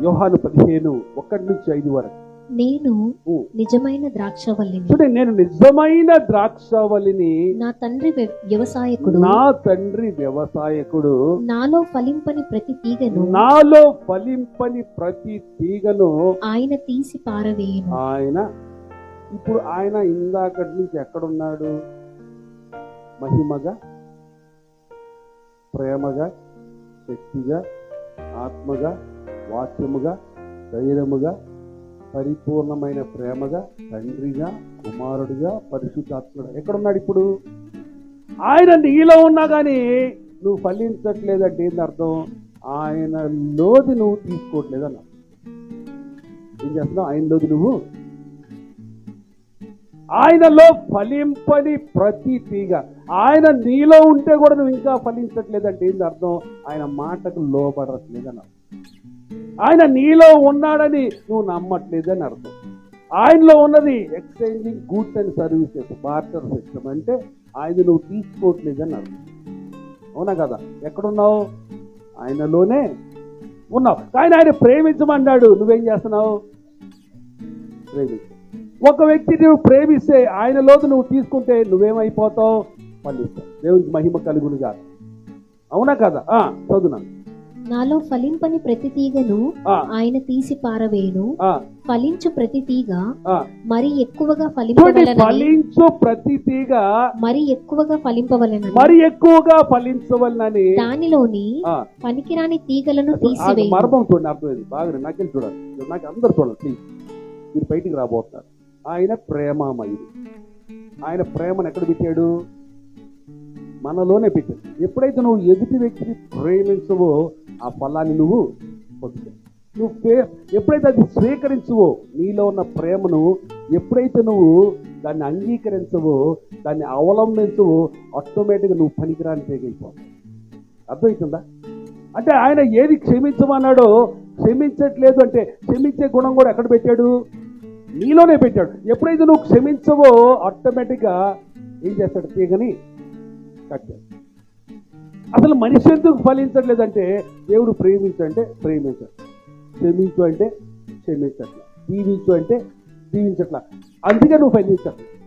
యోహాను 15:1-5 వరకు. నేను నిజమైన ద్రాక్షవల్లిని, చూడండి, నేను నిజమైన ద్రాక్షవల్లిని, నా తండ్రి వ్యవసాయకుడు, నా తండ్రి వ్యవసాయకుడు, నాలో ఫలింపని ప్రతి తీగను, నాలో ఫలింపని ప్రతి తీగను ఆయన తీసి పారవేయును. ఆయన ఇప్పుడు ఆయన ఇందాకటి నుంచి ఎక్కడున్నాడు? మహిమగా, ప్రేమగా, శక్తిగా, ఆత్మగా, వాక్యముగా, ధైర్యముగా, పరిపూర్ణమైన ప్రేమగా, తండ్రిగా, కుమారుడిగా, పరిశుద్ధాత్ముడు ఎక్కడున్నాడు ఇప్పుడు? ఆయన నీలో ఉన్నా కానీ నువ్వు ఫలించట్లేదంటే ఏంటి అర్థం? ఆయనలోది నువ్వు తీసుకోవట్లేదు అన్న. ఏం చేస్తున్నావు? ఆయనలోది నువ్వు, ఆయనలో ఫలింపని ప్రతి తీగ, ఆయన నీలో ఉంటే కూడా నువ్వు ఇంకా ఫలించట్లేదంటే ఏంటి అర్థం? ఆయన మాటకు లోబడట్లేదని అర్థం. ఆయన నీలో ఉన్నాడని నువ్వు నమ్మట్లేదని అర్థం. ఆయనలో ఉన్నది exchanging goods and services, barter system. అంటే ఆయన నువ్వు తీసుకోవట్లేదని అర్థం. అవునా కదా? ఎక్కడున్నావు? ఆయనలోనే ఉన్నావు. కానీ ఆయన ప్రేమించమన్నాడు, నువ్వేం చేస్తున్నావు? ప్రేమించు. ఒక వ్యక్తి నువ్వు ప్రేమిస్తే ఆయనలో నువ్వు తీసుకుంటే నువ్వేమైపోతావు? ఫలిస్తావు. దేవునికి మహిమ కలుగునుగా. అవునా కదా? చదువున్నాను. నాలో ఫలింపని ప్రతి తీగను ఆయన తీసి పారవేయును. ఫలించు ప్రతి తీగ మరి ఎక్కువగా ఫలించు ప్రతి తీగ మరి ఎక్కువగా ఫలింపవలెనని, మరి ఎక్కువగా ఫలించవలనని దానిలోని పనికిరాని తీగలను తీసివేయు. మర్మం చూడండి, అర్థమైంది బాగా. నాకేం చూడాలి, నాకు అందరు చూడాలి ప్లీజ్. మీరు బయటికి రాబోతున్నారు. ఆయన ప్రేమమయుడు. ఆయన ప్రేమను ఎక్కడ పెట్టాడు? మనలోనే పెట్టాడు. ఎప్పుడైతే నువ్వు ఎదుటి వ్యక్తిని ప్రేమించవో ఆ ఫలాన్ని నువ్వు పొందుతావు. నువ్వు ఎప్పుడైతే అది స్వీకరించవో, నీలో ఉన్న ప్రేమను ఎప్పుడైతే నువ్వు దాన్ని అంగీకరించవో, దాన్ని అవలంబించవో, ఆటోమేటిక్గా నువ్వు పనికిరాని తెగైపోతావు. అర్థమవుతుందా? అంటే ఆయన ఏది క్షమించమన్నాడో క్షమించట్లేదు అంటే క్షమించే గుణం కూడా ఎక్కడ పెట్టాడు? నీలోనే పెట్టాడు. ఎప్పుడైతే నువ్వు క్షమించవో ఆటోమేటిక్గా ఏం చేస్తాడు? తీగని కట్టాడు. అసలు మనిషి ఎందుకు ఫలించట్లేదంటే దేవుడు ప్రేమించంటే ప్రేమించడు, క్షమించు అంటే క్షమించట్లా, దీవించు అంటే దీవించట్లా. అందుకే నువ్వు ఫలించట్లేదు.